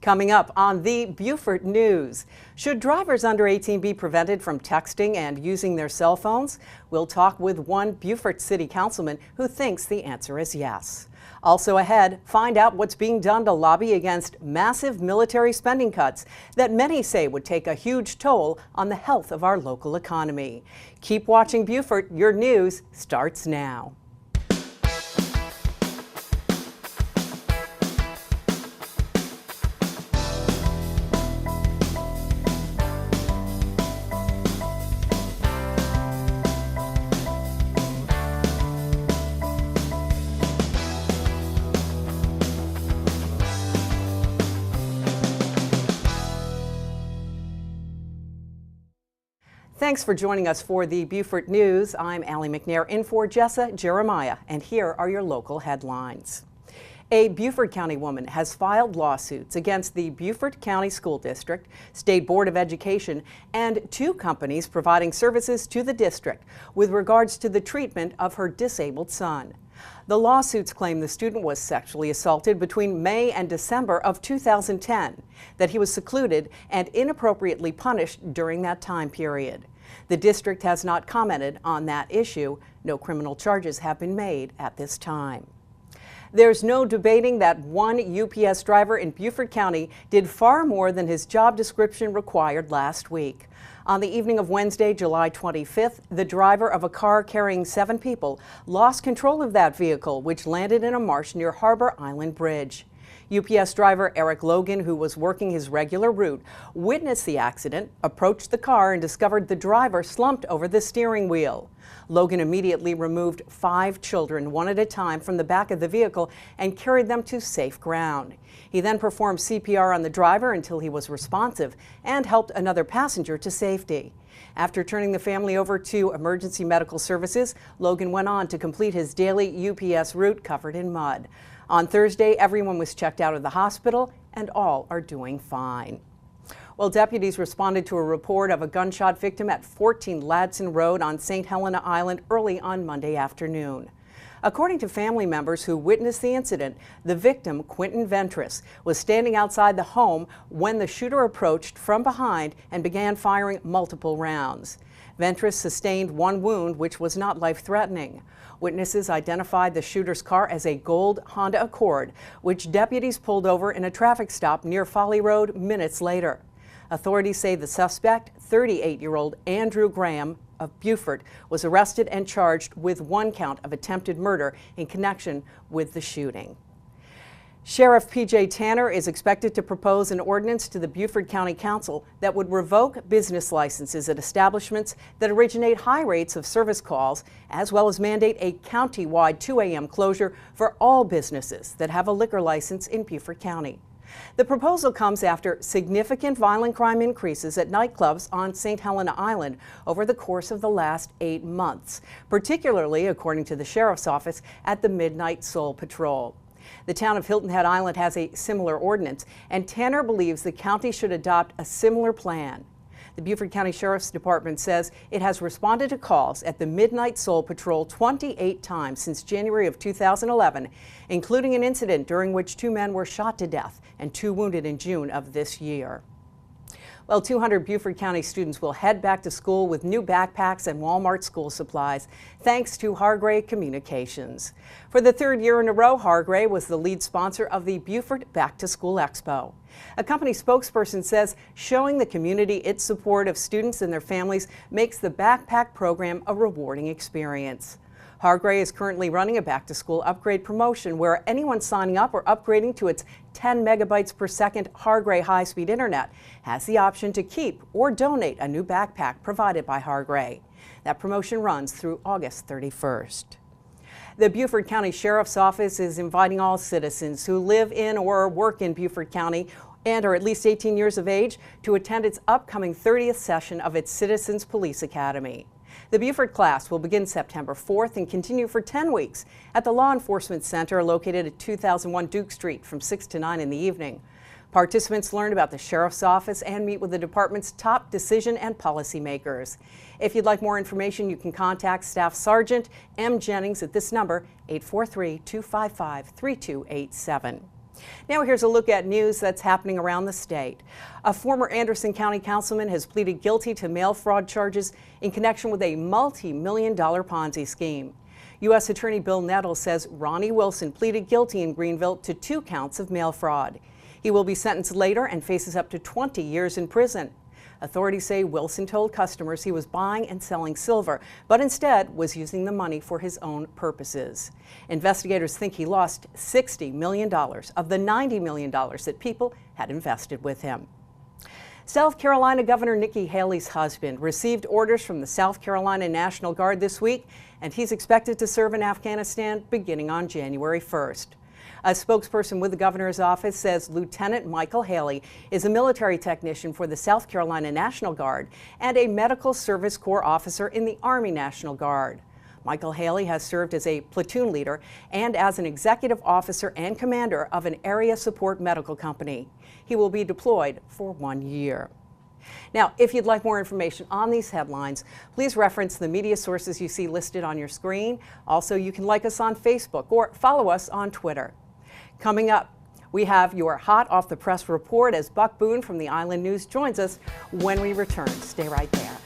Coming up on the Beaufort News, should drivers under 18 be prevented from texting and using their cell phones? We'll talk with one Beaufort City Councilman who thinks the answer is yes. Also ahead, find out what's being done to lobby against massive military spending cuts that many say would take a huge toll on the health of our local economy. Keep watching Beaufort. Your news starts now. Thanks for joining us for the Beaufort News. I'm Allie McNair in for Jessa, Jeremiah, and here are your local headlines. A Beaufort County woman has filed lawsuits against the Beaufort County School District, State Board of Education, and two companies providing services to the district with regards to the treatment of her disabled son. The lawsuits claim the student was sexually assaulted between May and December of 2010, that he was secluded and inappropriately punished during that time period. The district has not commented on that issue. No criminal charges have been made at this time. There's no debating that one UPS driver in Beaufort County did far more than his job description required last week. On the evening of Wednesday, July 25th, the driver of a car carrying 7 people lost control of that vehicle, which landed in a marsh near Harbor Island Bridge. UPS driver Eric Logan, who was working his regular route, witnessed the accident, approached the car, and discovered the driver slumped over the steering wheel. Logan immediately removed 5 children, one at a time, from the back of the vehicle and carried them to safe ground. He then performed CPR on the driver until he was responsive and helped another passenger to safety. After turning the family over to emergency medical services, Logan went on to complete his daily UPS route covered in mud. On Thursday, everyone was checked out of the hospital and all are doing fine. Well, deputies responded to a report of a gunshot victim at 14 Ladson Road on St. Helena Island early on Monday afternoon. According to family members who witnessed the incident, the victim, Quentin Ventris, was standing outside the home when the shooter approached from behind and began firing multiple rounds. Ventris sustained 1 wound, which was not life-threatening. Witnesses identified the shooter's car as a gold Honda Accord, which deputies pulled over in a traffic stop near Folly Road minutes later. Authorities say the suspect, 38-year-old Andrew Graham of Beaufort, was arrested and charged with 1 count of attempted murder in connection with the shooting. Sheriff P.J. Tanner is expected to propose an ordinance to the Beaufort County Council that would revoke business licenses at establishments that originate high rates of service calls, as well as mandate a county-wide 2 a.m. closure for all businesses that have a liquor license in Beaufort County. The proposal comes after significant violent crime increases at nightclubs on St. Helena Island over the course of the last 8 months, particularly, according to the Sheriff's Office, at the Midnight Soul Patrol. The town of Hilton Head Island has a similar ordinance, and Tanner believes the county should adopt a similar plan. The Beaufort County Sheriff's Department says it has responded to calls at the Midnight Soul Patrol 28 times since January of 2011, including an incident during which 2 men were shot to death and 2 wounded in June of this year. Well, 200 Beaufort County students will head back to school with new backpacks and Walmart school supplies, thanks to Hargray Communications. For the 3rd year in a row, Hargray was the lead sponsor of the Beaufort Back to School Expo. A company spokesperson says showing the community its support of students and their families makes the backpack program a rewarding experience. Hargray is currently running a back-to-school upgrade promotion where anyone signing up or upgrading to its 10 megabytes per second Hargray high-speed internet has the option to keep or donate a new backpack provided by Hargray. That promotion runs through August 31st. The Beaufort County Sheriff's Office is inviting all citizens who live in or work in Beaufort County and are at least 18 years of age to attend its upcoming 30th session of its Citizens Police Academy. The Beaufort class will begin September 4th and continue for 10 weeks at the Law Enforcement Center located at 2001 Duke Street from 6 to 9 in the evening. Participants learn about the Sheriff's Office and meet with the department's top decision and policy makers. If you'd like more information, you can contact Staff Sergeant M. Jennings at this number, 843-255-3287. Now here's a look at news that's happening around the state. A former Anderson County councilman has pleaded guilty to mail fraud charges in connection with a multi-million-dollar Ponzi scheme. U.S. Attorney Bill Nettles says Ronnie Wilson pleaded guilty in Greenville to 2 counts of mail fraud. He will be sentenced later and faces up to 20 years in prison. Authorities say Wilson told customers he was buying and selling silver, but instead was using the money for his own purposes. Investigators think he lost $60 million of the $90 million that people had invested with him. South Carolina Governor Nikki Haley's husband received orders from the South Carolina National Guard this week, and he's expected to serve in Afghanistan beginning on January 1st. A spokesperson with the governor's office says Lieutenant Michael Haley is a military technician for the South Carolina National Guard and a Medical Service Corps officer in the Army National Guard. Michael Haley has served as a platoon leader and as an executive officer and commander of an area support medical company. He will be deployed for 1 year. Now, if you'd like more information on these headlines, please reference the media sources you see listed on your screen. Also, you can like us on Facebook or follow us on Twitter. Coming up, we have your hot off the press report as Buck Boone from the Island News joins us when we return. Stay right there.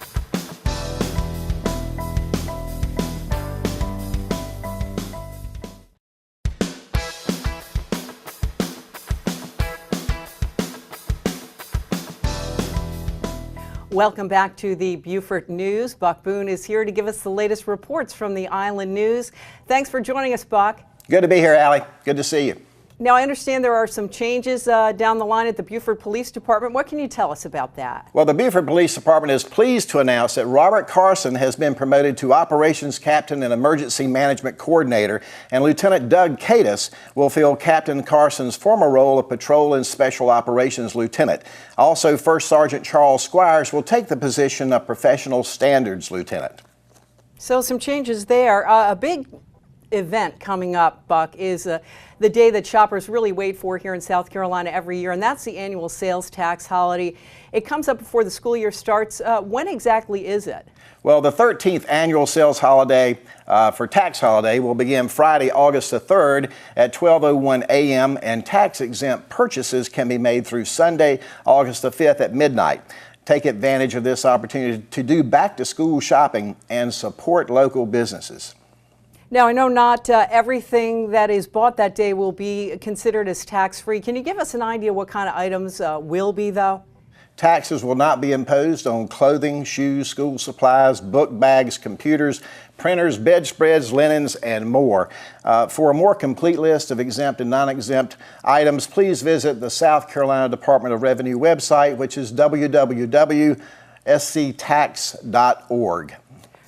Welcome back to the Beaufort News. Buck Boone is here to give us the latest reports from the Island News. Thanks for joining us, Buck. Good to be here, Allie. Good to see you. Now, I understand there are some changes down the line at the Beaufort Police Department. What can you tell us about that? Well, the Beaufort Police Department is pleased to announce that Robert Carson has been promoted to Operations Captain and Emergency Management Coordinator, and Lieutenant Doug Cadis will fill Captain Carson's former role of Patrol and Special Operations Lieutenant. Also, First Sergeant Charles Squires will take the position of Professional Standards Lieutenant. So some changes there. A big event coming up, Buck, is the day that shoppers really wait for here in South Carolina every year, and that's the annual sales tax holiday. It comes up before the school year starts. When exactly is it? Well, the 13th annual sales holiday for tax holiday will begin Friday, August the 3rd at 12:01 a.m. and tax-exempt purchases can be made through Sunday, August the 5th at midnight. Take advantage of this opportunity to do back-to-school shopping and support local businesses. Now, I know not everything that is bought that day will be considered as tax-free. Can you give us an idea what kind of items will be, though? Taxes will not be imposed on clothing, shoes, school supplies, book bags, computers, printers, bedspreads, linens, and more. For a more complete list of exempt and non-exempt items, please visit the South Carolina Department of Revenue website, which is www.sctax.org.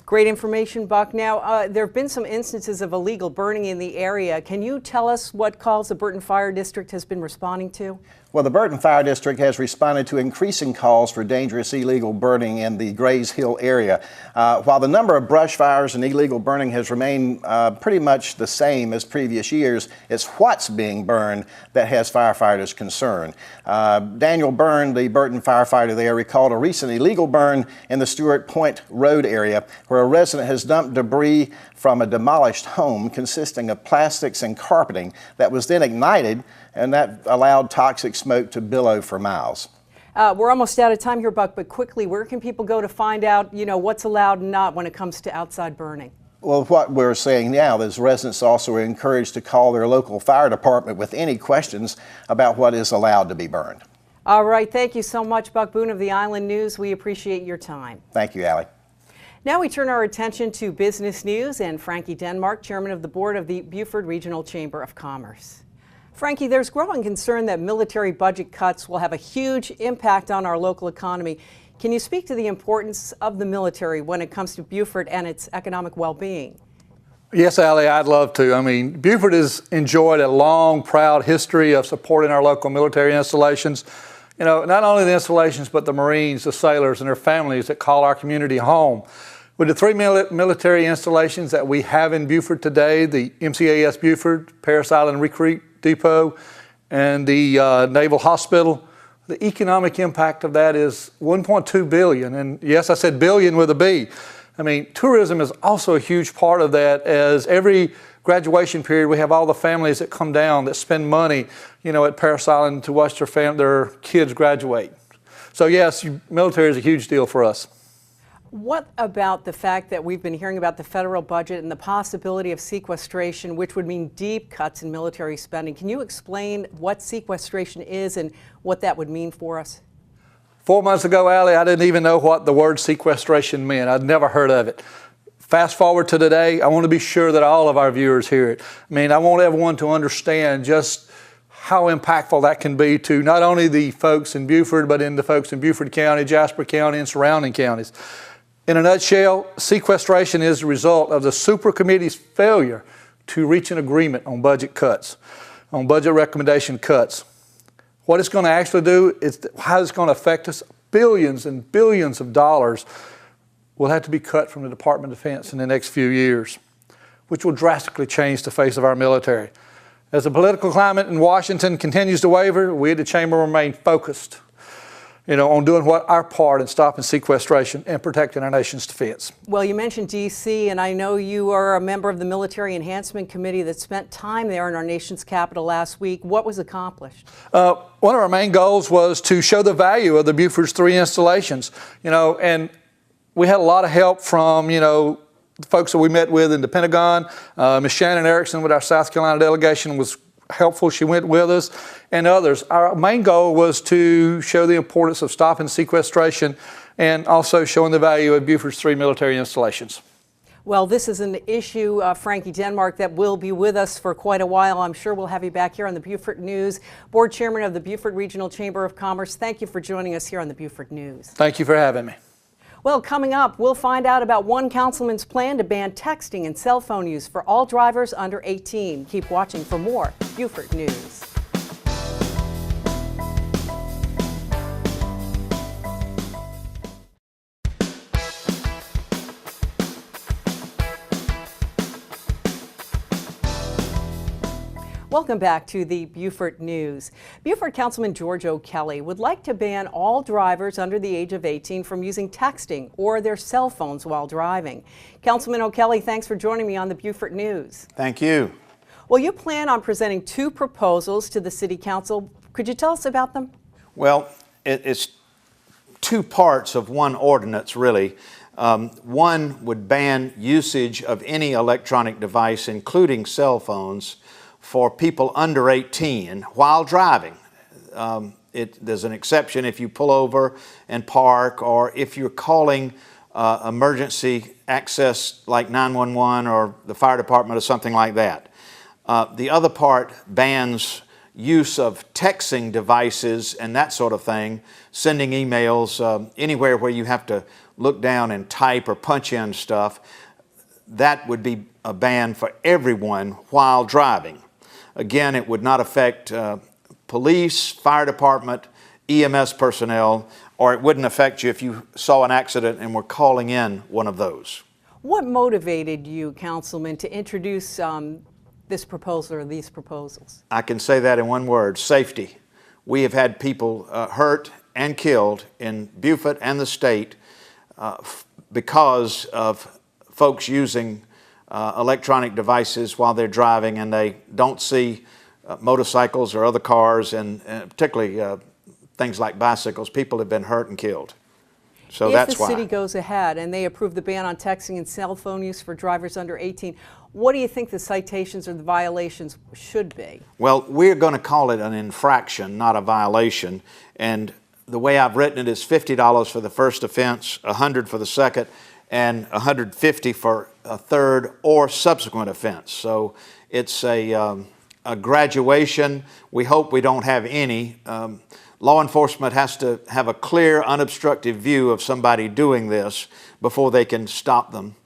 Great information, Buck. Now, there have been some instances of illegal burning in the area. Can you tell us what calls the Burton Fire District has been responding to? Well, the Burton Fire District has responded to increasing calls for dangerous illegal burning in the Grays Hill area. While the number of brush fires and illegal burning has remained pretty much the same as previous years, it's what's being burned that has firefighters concerned. Daniel Byrne, the Burton firefighter there, recalled a recent illegal burn in the Stewart Point Road area where a resident has dumped debris from a demolished home consisting of plastics and carpeting that was then ignited, and that allowed toxic smoke to billow for miles. We're almost out of time here, Buck, but quickly, where can people go to find out, what's allowed and not when it comes to outside burning? Well, what we're saying now is residents also are encouraged to call their local fire department with any questions about what is allowed to be burned. All right, thank you so much, Buck Boone of the Island News. We appreciate your time. Thank you, Allie. Now we turn our attention to business news and Frankie Denmark, chairman of the board of the Beaufort Regional Chamber of Commerce. Frankie, there's growing concern that military budget cuts will have a huge impact on our local economy. Can you speak to the importance of the military when it comes to Beaufort and its economic well-being? Yes, Allie, I'd love to. I mean, Beaufort has enjoyed a long, proud history of supporting our local military installations. Not only the installations, but the Marines, the sailors, and their families that call our community home. With the 3 military installations that we have in Beaufort today, the MCAS Beaufort, Paris Island Recruit Depot, and the Naval Hospital, the economic impact of that is $1.2 billion. And yes, I said billion with a B. I mean, tourism is also a huge part of that, as every graduation period, we have all the families that come down that spend money, at Parris Island to watch their kids graduate. So yes, military is a huge deal for us. What about the fact that we've been hearing about the federal budget and the possibility of sequestration, which would mean deep cuts in military spending? Can you explain what sequestration is and what that would mean for us? 4 months ago, Allie, I didn't even know what the word sequestration meant. I'd never heard of it. Fast forward to today, I want to be sure that all of our viewers hear it. I want everyone to understand just how impactful that can be to not only the folks in Beaufort, but in the folks in Beaufort County, Jasper County, and surrounding counties. In a nutshell, sequestration is the result of the Super Committee's failure to reach an agreement on budget cuts, on budget recommendation cuts. What it's going to actually do is how it's going to affect us. Billions and billions of dollars will have to be cut from the Department of Defense in the next few years, which will drastically change the face of our military. As the political climate in Washington continues to waver, we at the Chamber remain focused on doing our part in stopping sequestration and protecting our nation's defense. Well, you mentioned D.C., and I know you are a member of the Military Enhancement Committee that spent time there in our nation's capital last week. What was accomplished? One of our main goals was to show the value of the Beaufort's 3 installations, and we had a lot of help from, the folks that we met with in the Pentagon. Ms. Shannon Erickson with our South Carolina delegation was helpful. She went with us, and others. Our main goal was to show the importance of stopping sequestration and also showing the value of Beaufort's 3 military installations. Well, this is an issue, Frankie Denmark, that will be with us for quite a while. I'm sure we'll have you back here on the Beaufort News. Board Chairman of the Beaufort Regional Chamber of Commerce, thank you for joining us here on the Beaufort News. Thank you for having me. Well, coming up, we'll find out about one councilman's plan to ban texting and cell phone use for all drivers under 18. Keep watching for more Beaufort News. Welcome back to the Beaufort News. Beaufort Councilman George O'Kelly would like to ban all drivers under the age of 18 from using texting or their cell phones while driving. Councilman O'Kelly, thanks for joining me on the Beaufort News. Thank you. Well, you plan on presenting 2 proposals to the City Council. Could you tell us about them? Well, it's 2 parts of one ordinance, really. One would ban usage of any electronic device, including cell phones, for people under 18 while driving. There's an exception if you pull over and park, or if you're calling emergency access like 911 or the fire department or something like that. The other part bans use of texting devices and that sort of thing, sending emails, anywhere where you have to look down and type or punch in stuff. That would be a ban for everyone while driving. Again, it would not affect police, fire department, EMS personnel, or it wouldn't affect you if you saw an accident and were calling in one of those. What motivated you, Councilman, to introduce this proposal or these proposals? I can say that in one word: safety. We have had people hurt and killed in Beaufort and the state because of folks using electronic devices while they're driving, and they don't see motorcycles or other cars, and particularly things like bicycles. People have been hurt and killed. So that's why. If the city goes ahead and they approve the ban on texting and cell phone use for drivers under 18, what do you think the citations or the violations should be? Well, we're going to call it an infraction, not a violation. And the way I've written it is $50 for the first offense, $100 for the second, and $150 for a third or subsequent offense. So it's a graduation. We hope we don't have any. Law enforcement has to have a clear, unobstructed view of somebody doing this before they can stop them.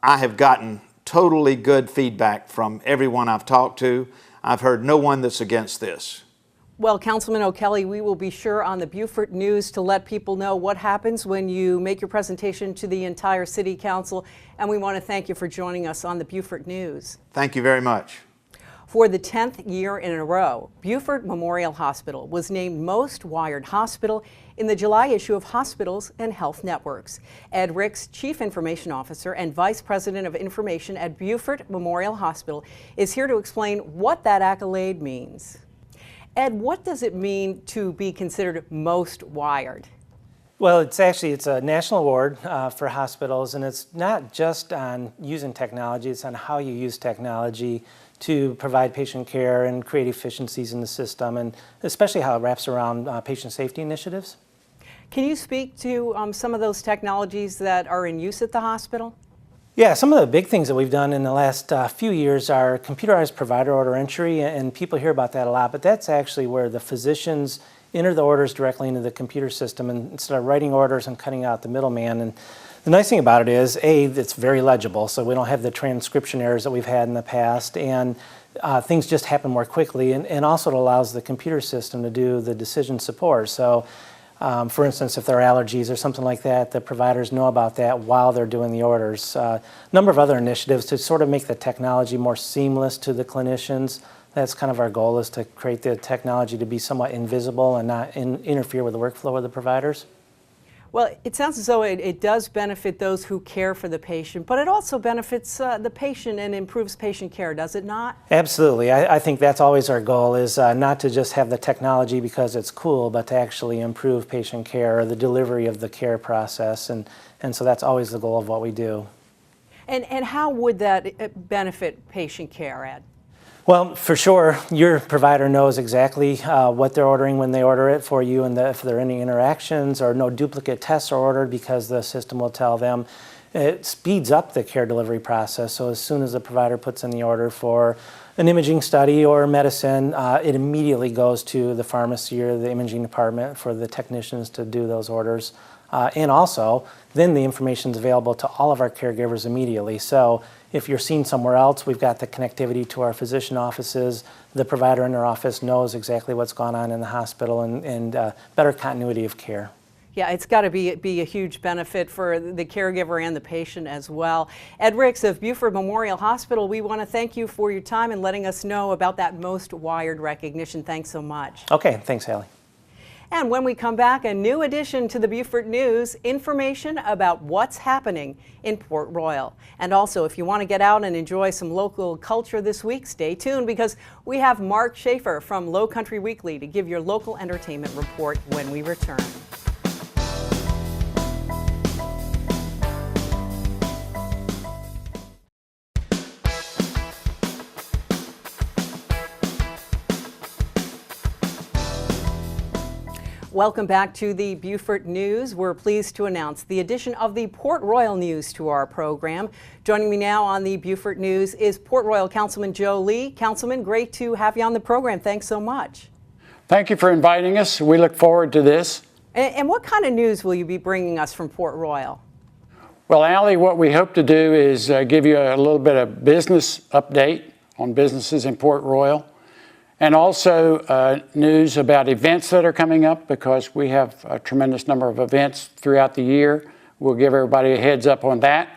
I have gotten totally good feedback from everyone I've talked to. I've heard no one that's against this. Well, Councilman O'Kelly, we will be sure on the Beaufort News to let people know what happens when you make your presentation to the entire City Council, and we want to thank you for joining us on the Beaufort News. Thank you very much. For the 10th year in a row, Beaufort Memorial Hospital was named Most Wired Hospital in the July issue of Hospitals and Health Networks. Ed Ricks, Chief Information Officer and Vice President of Information at Beaufort Memorial Hospital, is here to explain what that accolade means. Ed, what does it mean to be considered most wired? Well, it's a national award for hospitals, and it's not just on using technology, it's on how you use technology to provide patient care and create efficiencies in the system, and especially how it wraps around patient safety initiatives. Can you speak to some of those technologies that are in use at the hospital? Yeah, some of the big things that we've done in the last few years are computerized provider order entry, and people hear about that a lot, but that's actually where the physicians enter the orders directly into the computer system and instead of writing orders and cutting out the middleman. And the nice thing about it is, A, it's very legible, so we don't have the transcription errors that we've had in the past, and things just happen more quickly, and also it allows the computer system to do the decision support. So, for instance, if there are allergies or something like that, the providers know about that while they're doing the orders. A number of other initiatives to sort of make the technology more seamless to the clinicians. That's kind of our goal, is to create the technology to be somewhat invisible and not interfere with the workflow of the providers. Well, it sounds as though it does benefit those who care for the patient, but it also benefits the patient and improves patient care, does it not? Absolutely. I think that's always our goal, is not to just have the technology because it's cool, but to actually improve patient care or the delivery of the care process. And so that's always the goal of what we do. And how would that benefit patient care, Ed? Well, for sure, your provider knows exactly what they're ordering when they order it for you, and if there are any interactions or no duplicate tests are ordered, because the system will tell them. It speeds up the care delivery process, so as soon as the provider puts in the order for an imaging study or medicine, it immediately goes to the pharmacy or the imaging department for the technicians to do those orders. And also, then the information is available to all of our caregivers immediately. So if you're seen somewhere else, we've got the connectivity to our physician offices. The provider in their office knows exactly what's going on in the hospital, and better continuity of care. Yeah, it's got to be a huge benefit for the caregiver and the patient as well. Ed Ricks of Beaufort Memorial Hospital, we want to thank you for your time and letting us know about that Most Wired recognition. Thanks so much. Okay, thanks, Hallie. And when we come back, a new addition to the Beaufort News, information about what's happening in Port Royal. And also, if you want to get out and enjoy some local culture this week, stay tuned, because we have Mark Shaffer from Low Country Weekly to give your local entertainment report when we return. Welcome back to the Beaufort News. We're pleased to announce the addition of the Port Royal News to our program. Joining me now on the Beaufort News is Port Royal Councilman Joe Lee. Councilman, great to have you on the program. Thanks so much. Thank you for inviting us. We look forward to this. And what kind of news will you be bringing us from Port Royal? Well, Allie, what we hope to do is give you a little bit of business update on businesses in Port Royal. And also news about events that are coming up, because we have a tremendous number of events throughout the year. We'll give everybody a heads up on that.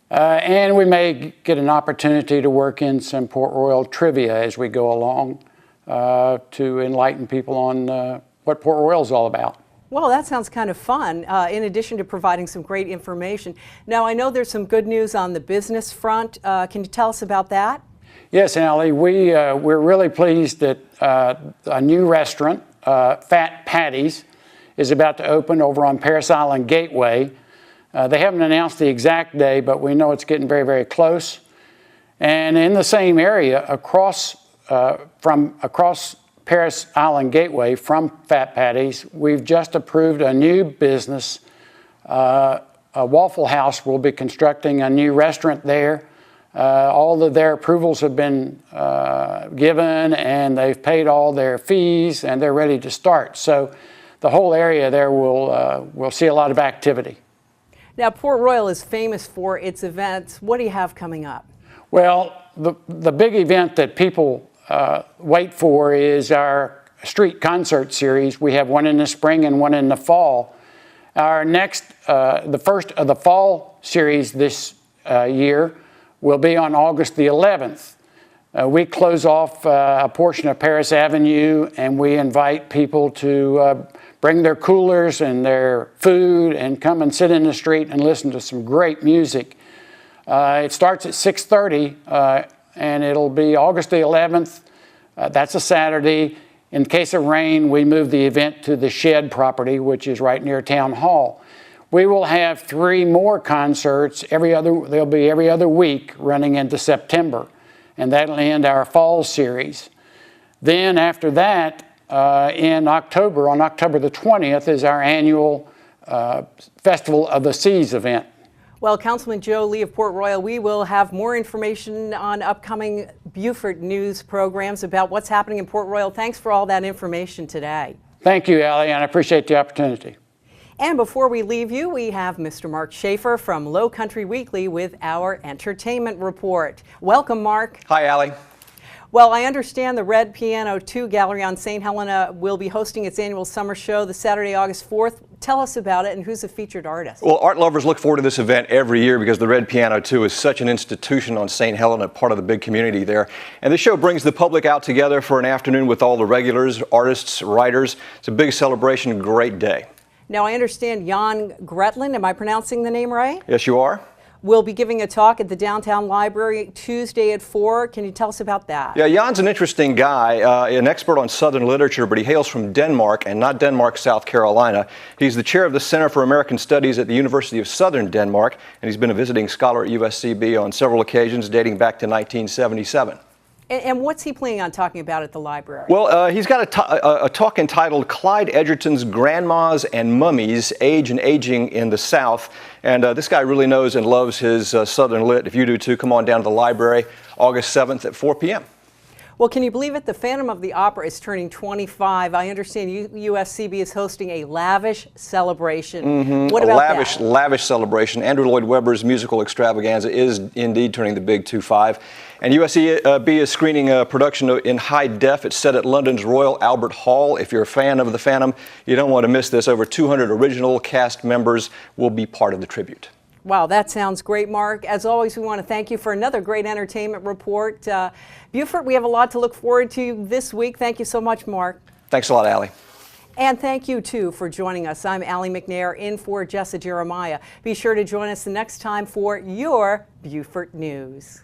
And we may get an opportunity to work in some Port Royal trivia as we go along to enlighten people on what Port Royal is all about. Well, that sounds kind of fun, in addition to providing some great information. Now, I know there's some good news on the business front. Can you tell us about that? Yes, Allie, we're really pleased that a new restaurant, Fat Patties, is about to open over on Paris Island Gateway. They haven't announced the exact day, but we know it's getting very, very close. And in the same area, across Paris Island Gateway from Fat Patties, we've just approved a new business. A Waffle House will be constructing a new restaurant there. All of their approvals have been given, and they've paid all their fees, and they're ready to start. So the whole area there will see a lot of activity. Now, Port Royal is famous for its events. What do you have coming up? Well, the big event that people wait for is our street concert series. We have one in the spring and one in the fall. Our next, the first of the fall series this year will be on August the 11th. We close off a portion of Paris Avenue, and we invite people to bring their coolers and their food and come and sit in the street and listen to some great music. It starts at 6:30, and it'll be August the 11th. That's a Saturday. In case of rain, we move the event to the Shed property, which is right near Town Hall. We will have 3 more concerts they'll be every other week running into September, and that'll end our fall series. Then after that, in October, on October the 20th, is our annual Festival of the Seas event. Well, Councilman Joe Lee of Port Royal, we will have more information on upcoming Beaufort news programs about what's happening in Port Royal. Thanks for all that information today. Thank you, Allie, and I appreciate the opportunity. And before we leave you, we have Mr. Mark Shaffer from Low Country Weekly with our entertainment report. Welcome, Mark. Hi, Allie. Well, I understand the Red Piano 2 Gallery on St. Helena will be hosting its annual summer show this Saturday, August 4th. Tell us about it and who's the featured artist. Well, art lovers look forward to this event every year because the Red Piano 2 is such an institution on St. Helena, part of the big community there. And this show brings the public out together for an afternoon with all the regulars, artists, writers. It's a big celebration, a great day. Now, I understand Jan Gretland, am I pronouncing the name right? Yes, you are. Will be giving a talk at the Downtown Library Tuesday at 4. Can you tell us about that? Yeah, Jan's an interesting guy, an expert on Southern literature, but he hails from Denmark and not Denmark, South Carolina. He's the chair of the Center for American Studies at the University of Southern Denmark, and he's been a visiting scholar at USCB on several occasions dating back to 1977. And what's he planning on talking about at the library? Well, he's got a talk entitled Clyde Edgerton's Grandmas and Mummies, Age and Aging in the South. And this guy really knows and loves his Southern lit. If you do too, come on down to the library August 7th at 4 p.m. Well, can you believe it? The Phantom of the Opera is turning 25. I understand USCB is hosting a lavish celebration. What about that? Lavish celebration. Andrew Lloyd Webber's musical extravaganza is indeed turning the big 25. And USCB is screening a production in high def. It's set at London's Royal Albert Hall. If you're a fan of the Phantom, you don't want to miss this. Over 200 original cast members will be part of the tribute. Wow, that sounds great, Mark. As always, we want to thank you for another great entertainment report. Beaufort, we have a lot to look forward to this week. Thank you so much, Mark. Thanks a lot, Allie. And thank you, too, for joining us. I'm Allie McNair in for Jessa Jeremiah. Be sure to join us the next time for your Beaufort News.